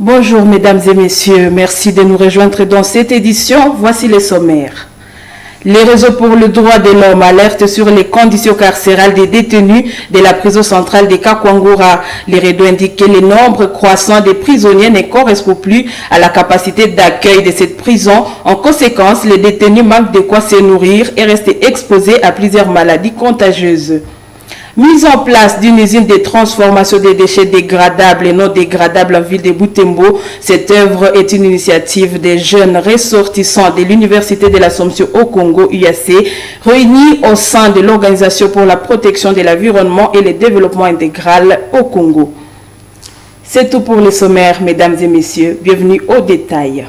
Bonjour mesdames et messieurs, merci de nous rejoindre dans cette édition. Voici les sommaires. Les réseaux pour le droit de l'homme alertent sur les conditions carcérales des détenus de la prison centrale de Kakwangura. Les réseaux indiquent que le nombre croissant des prisonniers ne correspond plus à la capacité d'accueil de cette prison. En conséquence, les détenus manquent de quoi se nourrir et restent exposés à plusieurs maladies contagieuses. Mise en place d'une usine de transformation des déchets dégradables et non dégradables en ville de Butembo. Cette œuvre est une initiative des jeunes ressortissants de l'Université de l'Assomption au Congo, UAC, réunis au sein de l'Organisation pour la protection de l'environnement et le développement intégral au Congo. C'est tout pour le sommaire, mesdames et messieurs. Bienvenue aux détails.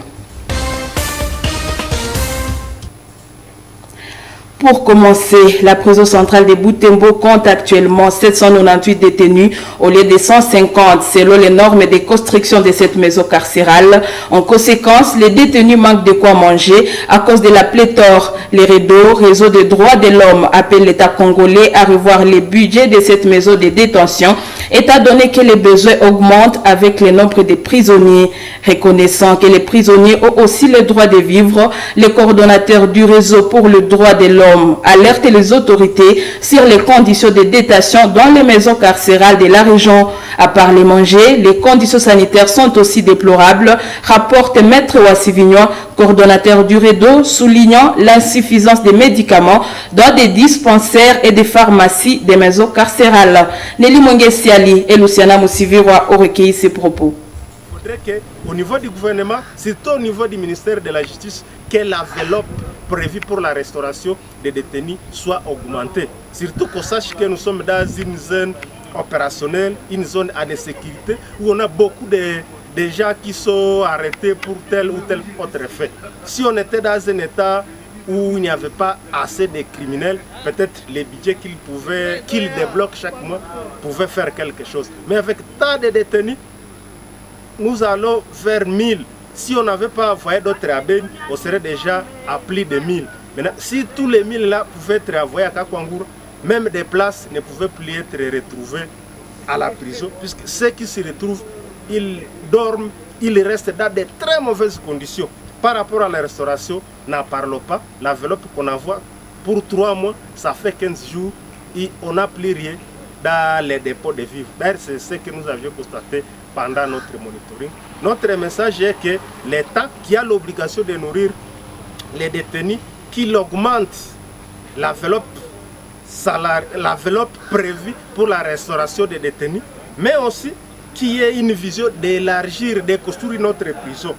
Pour commencer, la prison centrale de Butembo compte actuellement 798 détenus au lieu de 150 selon les normes de construction de cette maison carcérale. En conséquence, les détenus manquent de quoi manger à cause de la pléthore. Les réseaux de droits de l'homme appellent l'État congolais à revoir les budgets de cette maison de détention, étant donné que les besoins augmentent avec le nombre de prisonniers. Reconnaissant que les prisonniers ont aussi le droit de vivre, le coordonnateur du réseau pour le droit de l'homme alerte les autorités sur les conditions de détention dans les maisons carcérales de la région. À part les manger, les conditions sanitaires sont aussi déplorables, rapporte Maître Wassivignon, coordonnateur du REDO, soulignant l'insuffisance des médicaments dans des dispensaires et des pharmacies des maisons carcérales. Nelly Mongesiali et Luciana Moussivirwa ont recueilli ces propos. Il faudrait qu'au niveau du gouvernement, surtout au niveau du ministère de la Justice, que l'enveloppe prévue pour la restauration des détenus soit augmentée. Surtout qu'on sache que nous sommes dans une zone opérationnelle, une zone à sécurité, où on a beaucoup de gens qui sont arrêtés pour tel ou tel autre effet. Si on était dans un état où il n'y avait pas assez de criminels, peut-être les budgets qu'ils débloquent chaque mois pouvaient faire quelque chose. Mais avec tant de détenus, nous allons vers 1000. Si on n'avait pas envoyé d'autres abénes, on serait déjà à plus de 1000. Maintenant, si tous les 1000 là pouvaient être envoyés à Kakwangura, même des places ne pouvaient plus être retrouvées à la prison, puisque ceux qui se retrouvent, ils dorment, ils restent dans de très mauvaises conditions. Par rapport à la restauration, n'en parlons pas. L'enveloppe qu'on envoie pour 3 mois, ça fait 15 jours et on n'a plus rien dans les dépôts de vivres. D'ailleurs, c'est ce que nous avions constaté pendant notre monitoring. Notre message est que l'État qui a l'obligation de nourrir les détenus, qu'il augmente l'enveloppe prévue pour la restauration des détenus, mais aussi qu'il y ait une vision d'élargir, de construire notre prison.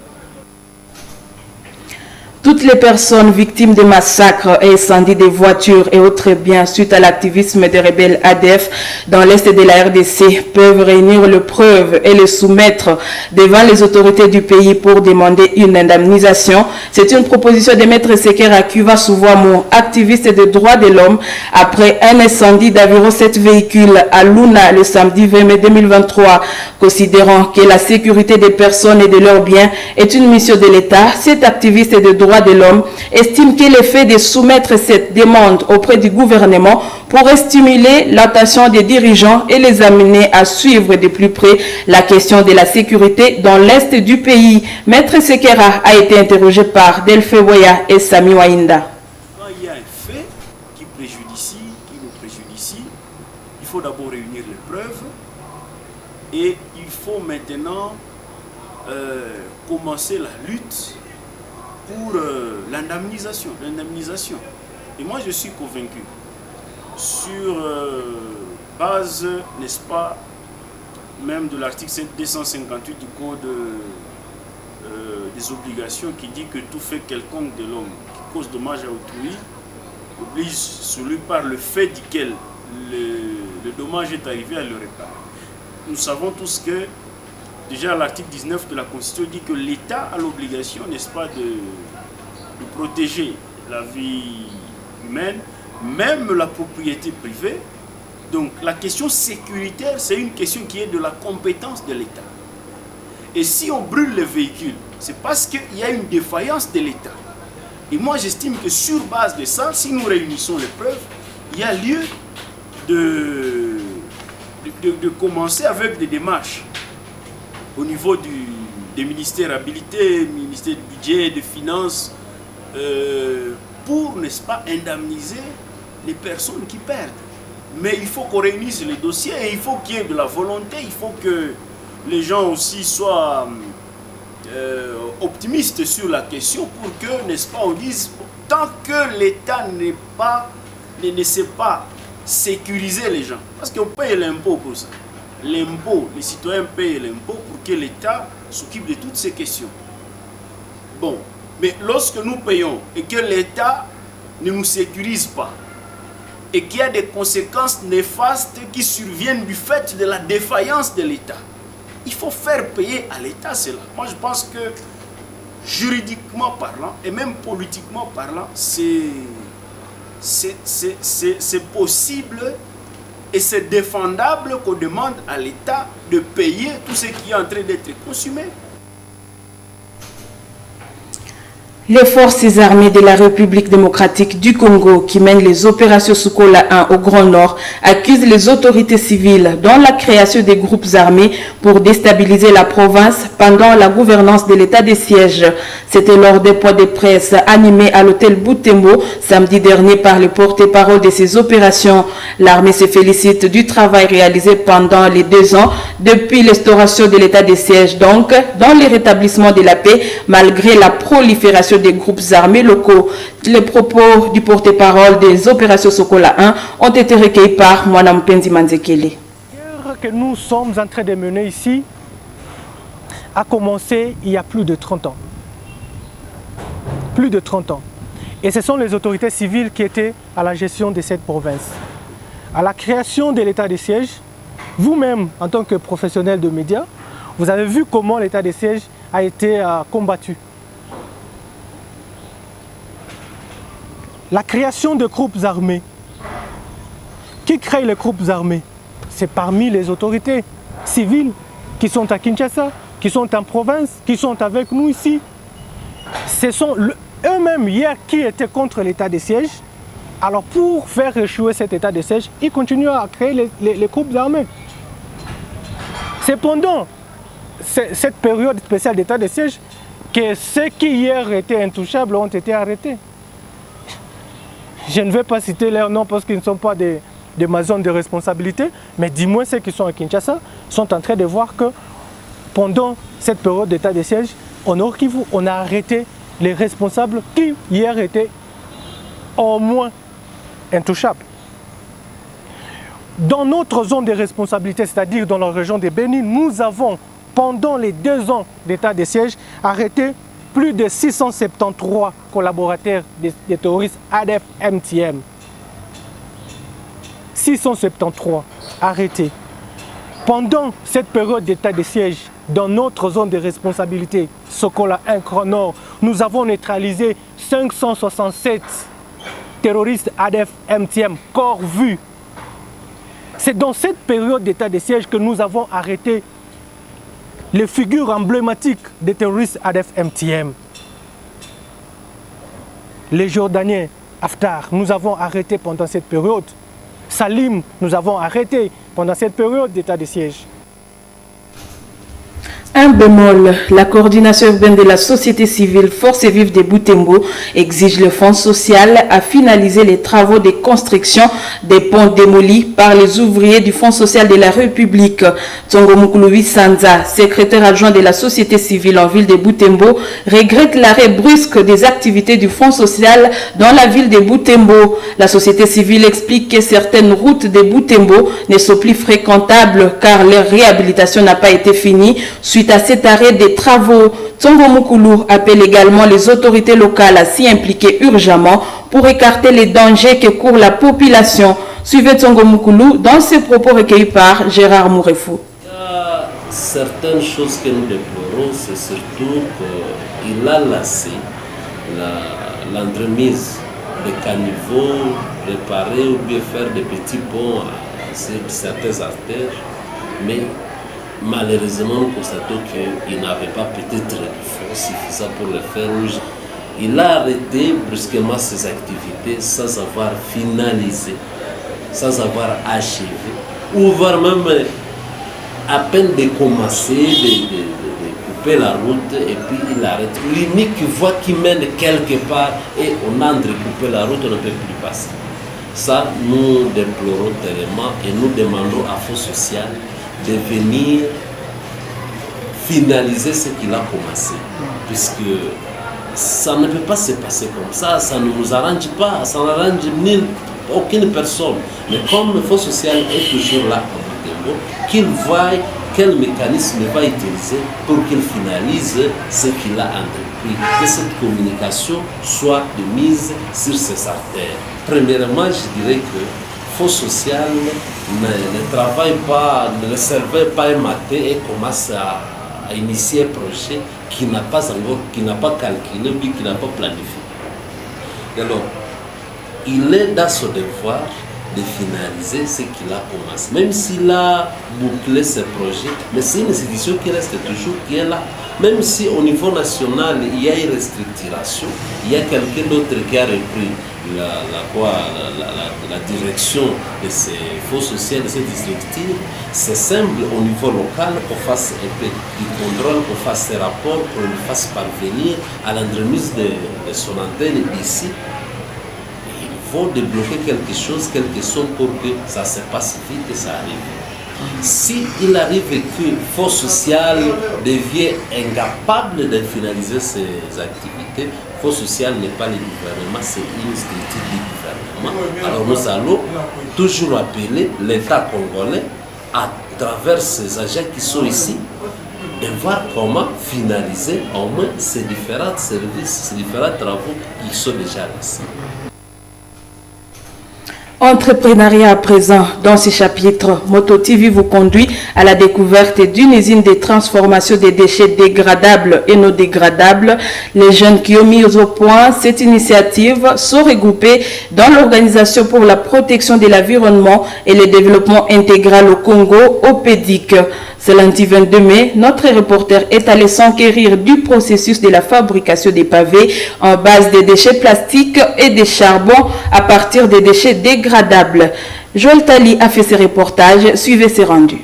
Toutes les personnes victimes de massacres et incendies de voitures et autres biens suite à l'activisme des rebelles ADF dans l'est de la RDC peuvent réunir les preuves et les soumettre devant les autorités du pays pour demander une indemnisation. C'est une proposition de Maître Sekera Kuva Souvouamou, activiste des droits de l'homme, après un incendie d'environ 7 véhicules à Luna le samedi 20 mai 2023. Considérant que la sécurité des personnes et de leurs biens est une mission de l'État, cet activiste des droits de l'homme estime que le fait de soumettre cette demande auprès du gouvernement pourrait stimuler l'attention des dirigeants et les amener à suivre de plus près la question de la sécurité dans l'est du pays. Maître Sekera a été interrogé par Delphe Boya et Sami Wainda. Quand il y a un fait qui nous préjudicie, il faut d'abord réunir les preuves et il faut maintenant commencer la lutte pour l'indemnisation. Et moi je suis convaincu, sur base, n'est-ce pas, même de l'article 258 du Code des obligations qui dit que tout fait quelconque de l'homme qui cause dommage à autrui oblige celui par le fait duquel le dommage est arrivé à le réparer. Nous savons tous que déjà l'article 19 de la Constitution dit que l'État a l'obligation, n'est-ce pas, de protéger la vie humaine, même la propriété privée. Donc la question sécuritaire, c'est une question qui est de la compétence de l'État. Et si on brûle les véhicules, c'est parce qu'il y a une défaillance de l'État. Et moi j'estime que sur base de ça, si nous réunissons les preuves, il y a lieu de commencer avec des démarches au niveau des ministères habilités, ministère du budget, des finances, pour, n'est-ce pas, indemniser les personnes qui perdent. Mais il faut qu'on réunisse les dossiers et il faut qu'il y ait de la volonté, il faut que les gens aussi soient optimistes sur la question pour que, n'est-ce pas, on dise, tant que l'État ne sait pas sécuriser les gens, parce qu'on paye l'impôt pour ça. L'impôt, les citoyens payent l'impôt pour que l'État s'occupe de toutes ces questions. Bon, mais lorsque nous payons et que l'État ne nous sécurise pas, et qu'il y a des conséquences néfastes qui surviennent du fait de la défaillance de l'État, il faut faire payer à l'État cela. Moi, je pense que juridiquement parlant, et même politiquement parlant, c'est possible et c'est défendable qu'on demande à l'État de payer tout ce qui est en train d'être consumé. Les forces armées de la République démocratique du Congo qui mènent les opérations Sokola 1 au Grand Nord accusent les autorités civiles dans la création des groupes armés pour déstabiliser la province pendant la gouvernance de l'état de siège. C'était lors des points de presse animés à l'hôtel Butembo samedi dernier par le porte-parole de ces opérations. L'armée se félicite du travail réalisé pendant les 2 ans depuis l'instauration de l'état de siège, donc dans le rétablissement de la paix malgré la prolifération des groupes armés locaux. Les propos du porte-parole des opérations Sokola 1 ont été recueillis par Mwana Mpenzi Manzekele. La guerre que nous sommes en train de mener ici a commencé il y a plus de 30 ans. Plus de 30 ans. Et ce sont les autorités civiles qui étaient à la gestion de cette province. À la création de l'état de siège, vous-même, en tant que professionnel de médias, vous avez vu comment l'état de siège a été combattu. La création de groupes armés. Qui crée les groupes armés? C'est parmi les autorités civiles qui sont à Kinshasa, qui sont en province, qui sont avec nous ici. Ce sont eux-mêmes hier qui étaient contre l'état de siège. Alors pour faire échouer cet état de siège, ils continuent à créer les groupes armés. C'est pendant cette période spéciale d'état de siège que ceux qui hier étaient intouchables ont été arrêtés. Je ne vais pas citer leurs noms parce qu'ils ne sont pas des ma zone de responsabilité, mais dis-moi ceux qui sont à Kinshasa sont en train de voir que pendant cette période d'état de siège, au Nord Kivu, on a arrêté les responsables qui hier étaient au moins intouchables. Dans notre zone de responsabilité, c'est-à-dire dans la région de Beni, nous avons, pendant les 2 ans d'état de siège, arrêté plus de 673 collaborateurs des terroristes ADF-MTM. 673 arrêtés. Pendant cette période d'état de siège, dans notre zone de responsabilité, Sokola 1 Grand Nord, nous avons neutralisé 567 terroristes ADF-MTM, corps vus. C'est dans cette période d'état de siège que nous avons arrêté les figures emblématiques des terroristes ADF-MTM. Les Jordaniens, Haftar, nous avons arrêté pendant cette période. Salim, nous avons arrêté pendant cette période d'état de siège. Un bémol, la coordination urbaine de la société civile Forces Vives de Butembo exige le Fonds social à finaliser les travaux de construction des ponts démolis par les ouvriers du Fonds social de la République. Tsongo Mukuluvi Sanza, secrétaire adjoint de la société civile en ville de Butembo, regrette l'arrêt brusque des activités du Fonds social dans la ville de Butembo. La société civile explique que certaines routes de Butembo ne sont plus fréquentables car leur réhabilitation n'a pas été finie suite à cet arrêt des travaux. Tsongo Mukulu appelle également les autorités locales à s'y impliquer urgemment pour écarter les dangers que court la population. Suivez Tsongo Mukulu dans ses propos recueillis par Gérard Mourefou. Il y a certaines choses que nous déplorons, c'est surtout qu'il a lassé l'entremise des caniveaux, réparer ou bien faire des petits ponts à certaines artères, mais malheureusement, nous constatons qu'il n'avait pas peut-être de fonds suffisants pour le faire rouge. Il a arrêté brusquement ses activités sans avoir finalisé, sans avoir achevé, ou voire même à peine de commencer de couper la route et puis il arrête. L'unique voie qui mène quelque part et on a entrecoupé la route, on ne peut plus passer. Ça, nous déplorons tellement et nous demandons à Fonds social de venir finaliser ce qu'il a commencé. Puisque ça ne peut pas se passer comme ça ne nous arrange pas, ça n'arrange aucune personne. Mais comme le Fonds social est toujours là, qu'il voie quel mécanisme il va utiliser pour qu'il finalise ce qu'il a entrepris, que cette communication soit de mise sur ses artères. Premièrement, je dirais que le Fonds social ne travaille pas, ne servait pas un matin et commence à initier un projet qui n'a pas encore, qui n'a pas calculé ou qui n'a pas planifié. Alors, il est dans son devoir de finaliser ce qu'il a commencé. Même s'il a bouclé ce projet, mais c'est une institution qui reste toujours, qui est là. Même si au niveau national, il y a une restructuration, il y a quelqu'un d'autre qui a repris la direction de ces fonds sociaux, de cette structure, c'est simple au niveau local qu'on fasse un peu du contrôle, qu'on fasse ces rapports, qu'on le fasse parvenir à l'entremise de son antenne ici. Il faut débloquer quelque chose pour que ça se passe vite et ça arrive. Si il arrive que le Fonds social devient incapable de finaliser ses activités, le Fonds social n'est pas le gouvernement, c'est une structure du gouvernement. Alors nous allons toujours appeler l'État congolais à travers ces agents qui sont ici, de voir comment finaliser au moins ces différents services, ces différents travaux qui sont déjà ici. Entrepreneuriat à présent. Dans ce chapitre, Moto TV vous conduit à la découverte d'une usine de transformation des déchets dégradables et non dégradables. Les jeunes qui ont mis au point cette initiative sont regroupés dans l'Organisation pour la protection de l'environnement et le développement intégral au Congo, OPEDIC. Ce lundi 22 mai, notre reporter est allé s'enquérir du processus de la fabrication des pavés en base des déchets plastiques et des charbons à partir des déchets dégradables. Joël Tali a fait ses reportages, suivez ses rendus.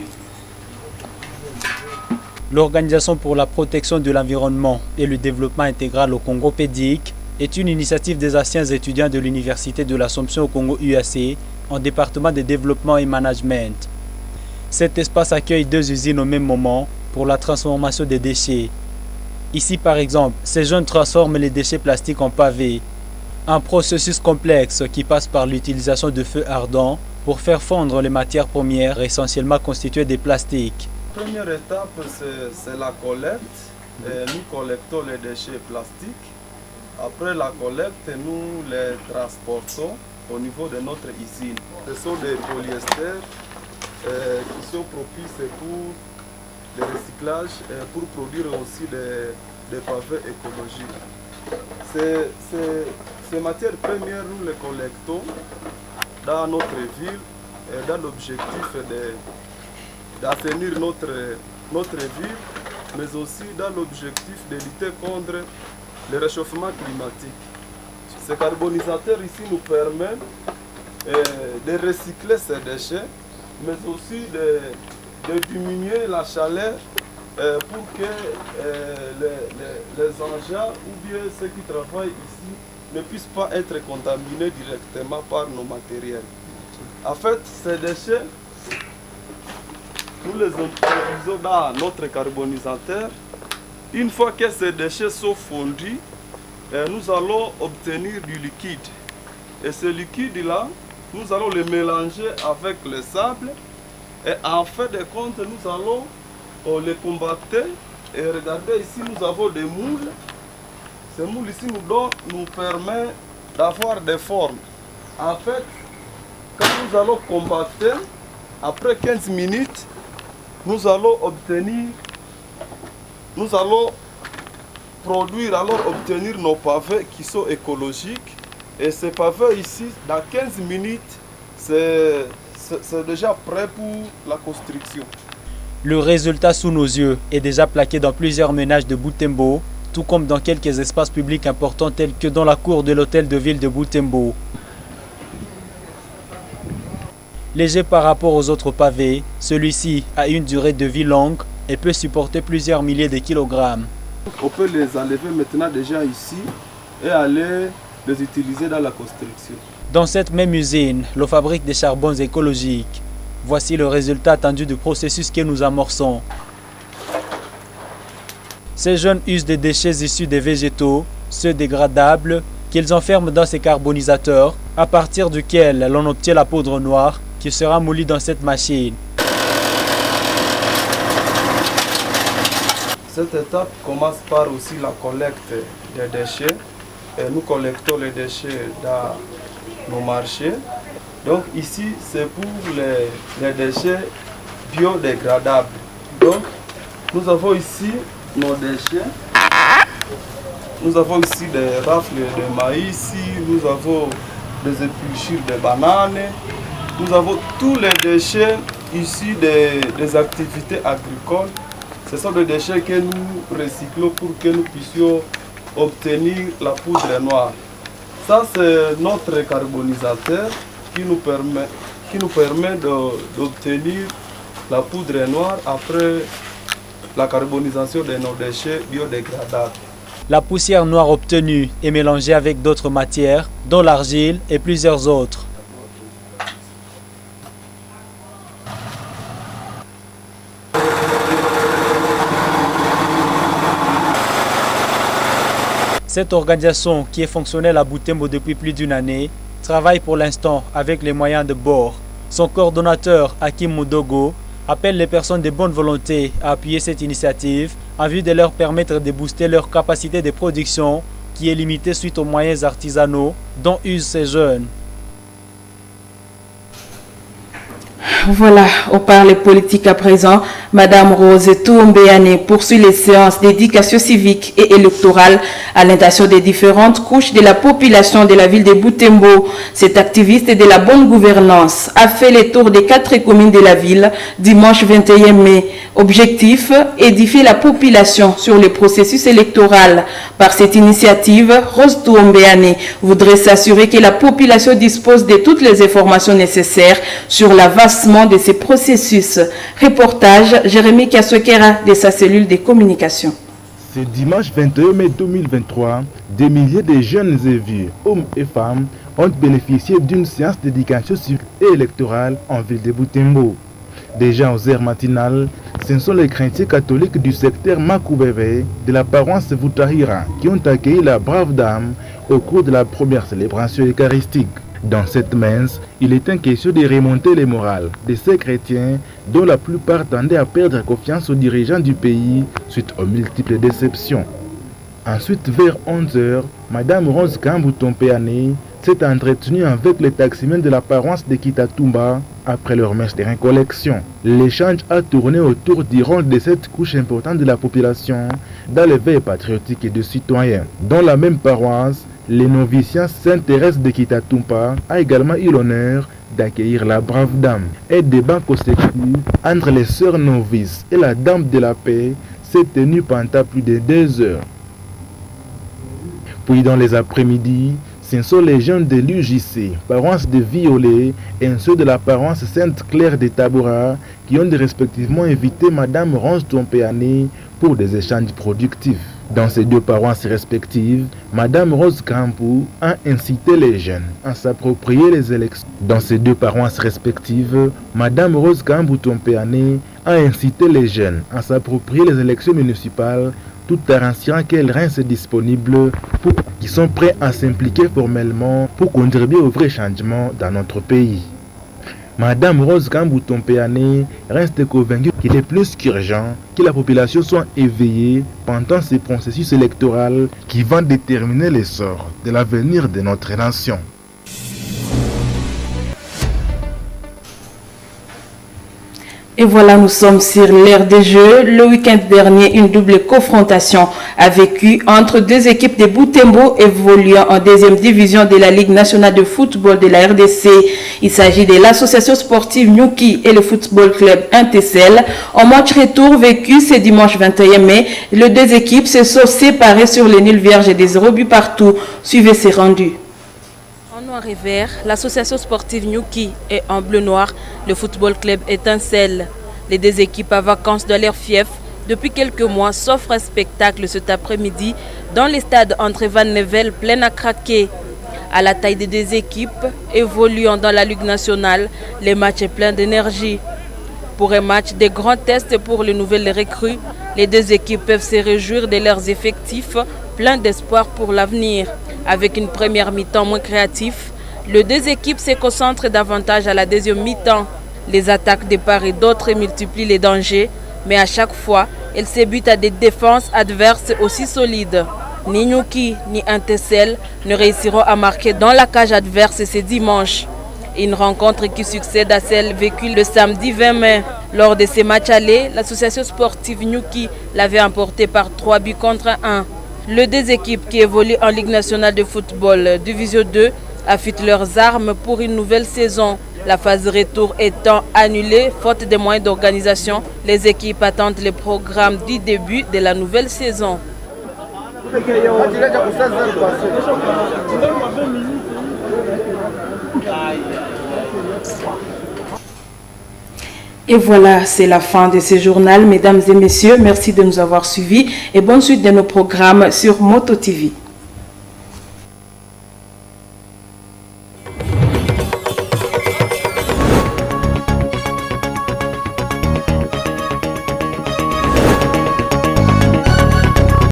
L'Organisation pour la protection de l'environnement et le développement intégral au Congo, OPEDIC, est une initiative des anciens étudiants de l'Université de l'Assomption au Congo UAC en département de développement et management. Cet espace accueille 2 usines au même moment pour la transformation des déchets. Ici, par exemple, ces jeunes transforment les déchets plastiques en pavés, un processus complexe qui passe par l'utilisation de feux ardents pour faire fondre les matières premières essentiellement constituées de plastique. La première étape, c'est la collecte. Nous collectons les déchets plastiques. Après la collecte, nous les transportons au niveau de notre usine. Ce sont des polyesters qui sont propices pour le recyclage et pour produire aussi des pavés écologiques. Ces matières premières, nous les collectons dans notre ville et dans l'objectif d'assainir notre ville, mais aussi dans l'objectif de lutter contre le réchauffement climatique. Ces carbonisateurs ici nous permettent de recycler ces déchets, mais aussi de diminuer la chaleur pour que les engins ou bien ceux qui travaillent ici ne puissent pas être contaminés directement par nos matériels. En fait, ces déchets, nous les utilisons dans notre carbonisateur. Une fois que ces déchets sont fondus, nous allons obtenir du liquide. Et ce liquide-là, nous allons le mélanger avec le sable et en fin de compte, nous allons le compacter. Et regardez ici, nous avons des moules. Ces moules ici nous permettent d'avoir des formes. En fait, quand nous allons compacter, après 15 minutes, nous allons obtenir nos pavés qui sont écologiques. Et ces pavés ici, dans 15 minutes, c'est déjà prêt pour la construction. Le résultat sous nos yeux est déjà plaqué dans plusieurs ménages de Butembo, tout comme dans quelques espaces publics importants tels que dans la cour de l'hôtel de ville de Butembo. Léger par rapport aux autres pavés, celui-ci a une durée de vie longue et peut supporter plusieurs milliers de kilogrammes. On peut les enlever maintenant déjà ici et aller les utiliser dans la construction. Dans cette même usine, l'on fabrique des charbons écologiques. Voici le résultat attendu du processus que nous amorçons. Ces jeunes usent des déchets issus des végétaux, ceux dégradables, qu'ils enferment dans ces carbonisateurs, à partir duquel l'on obtient la poudre noire qui sera moulie dans cette machine. Cette étape commence par aussi la collecte des déchets. Et nous collectons les déchets dans nos marchés. Donc ici, c'est pour les déchets biodégradables. Donc nous avons ici nos déchets. Nous avons ici des rafles de maïs, nous avons des épluchures de bananes. Nous avons tous les déchets issus des activités agricoles. Ce sont des déchets que nous recyclons pour que nous puissions obtenir la poudre noire. Ça, c'est notre carbonisateur qui nous permet d'obtenir la poudre noire après la carbonisation de nos déchets biodégradables. La poussière noire obtenue est mélangée avec d'autres matières, dont l'argile et plusieurs autres. Cette organisation, qui est fonctionnelle à Butembo depuis plus d'une année, travaille pour l'instant avec les moyens de bord. Son coordonnateur, Hakim Moudogo, appelle les personnes de bonne volonté à appuyer cette initiative en vue de leur permettre de booster leur capacité de production qui est limitée suite aux moyens artisanaux dont usent ces jeunes. Voilà, on parle politique à présent. Madame Rose Toumbéane poursuit les séances d'éducation civique et électorale à l'intention des différentes couches de la population de la ville de Butembo. Cette activiste de la bonne gouvernance a fait le tour des 4 communes de la ville dimanche 21 mai. Objectif, édifier la population sur le processus électoral. Par cette initiative, Rose Toumbéane voudrait s'assurer que la population dispose de toutes les informations nécessaires sur l'avancement de ces processus. Reportage Jérémy Kassokera de sa cellule de communication. Ce dimanche 21 mai 2023, des milliers de jeunes et vieux, hommes et femmes, ont bénéficié d'une séance d'éducation civique et électorale en ville de Butembo. Déjà aux heures matinales, ce sont les chrétiens catholiques du secteur Makoubebe de la paroisse Voutahira qui ont accueilli la brave dame au cours de la première célébration eucharistique. Dans cette messe, il est question de remonter les morales de ces chrétiens dont la plupart tendaient à perdre confiance aux dirigeants du pays suite aux multiples déceptions. Ensuite, vers 11h, Madame Rose Toumbéane s'est entretenue avec les taximens de la paroisse de Kitatumba après leur messe de récollection. L'échange a tourné autour du rôle de cette couche importante de la population dans l'éveil patriotique et de citoyens. Dans la même paroisse, les noviciens Sainte-Thérèse de Kitatumba a également eu l'honneur d'accueillir la brave dame. Un débat consécutif entre les sœurs novices et la dame de la paix s'est tenu pendant plus de 2 heures. Puis dans les après-midi, ce sont les jeunes de l'UJC, paroisse de Violet, et ceux de la paroisse Sainte-Claire de Tabora qui ont respectivement invité Madame Rose Toumbéane pour des échanges productifs. Dans ces 2 paroisses respectives, Madame Rose Kampou a incité les jeunes à s'approprier les élections. Dans ces 2 paroisses respectives, Madame Rose Toumbéane a incité les jeunes à s'approprier les élections municipales tout en rassurant qu'elles restent disponibles pour qui sont prêts à s'impliquer formellement pour contribuer au vrai changement dans notre pays. Madame Rose Toumbéane reste convaincue qu'il est plus qu'urgent que la population soit éveillée pendant ce processus électoral qui va déterminer l'essor de l'avenir de notre nation. Et voilà, nous sommes sur l'ère des Jeux. Le week-end dernier, une double confrontation a vécu entre 2 équipes de Butembo évoluant en 2e division de la Ligue nationale de football de la RDC. Il s'agit de l'association sportive Nyuki et le football club Intessel. En match retour vécu ce dimanche 21 mai, les 2 équipes se sont séparées sur les nuls vierges et des 0 buts partout. Suivez ces rendus. En noir et vert, l'association sportive Nyuki et en bleu-noir, le football club Étincelle. Les 2 équipes à vacances de leur fief depuis quelques mois, s'offre un spectacle cet après-midi dans les stades André Van Nevel plein à craquer. À la taille des deux équipes évoluant dans la Ligue nationale, les matchs sont pleins d'énergie. Pour un match des grands tests pour les nouvelles recrues, les deux équipes peuvent se réjouir de leurs effectifs, pleins d'espoir pour l'avenir. Avec une première mi-temps moins créative, les deux équipes se concentrent davantage à la deuxième mi-temps. Les attaques de part et d'autre multiplient les dangers, mais à chaque fois, elles se butent à des défenses adverses aussi solides. Ni Nyuki ni Antecel ne réussiront à marquer dans la cage adverse ce dimanche. Une rencontre qui succède à celle vécue le samedi 20 mai. Lors de ces matchs allés, l'association sportive Nyuki l'avait emporté par 3 buts contre 1. Les deux équipes qui évoluent en Ligue nationale de football Division 2 affûtent leurs armes pour une nouvelle saison. La phase retour étant annulée, faute de moyens d'organisation, les équipes attendent le programme du début de la nouvelle saison. Et voilà, c'est la fin de ce journal. Mesdames et messieurs, merci de nous avoir suivis et bonne suite de nos programmes sur Moto TV.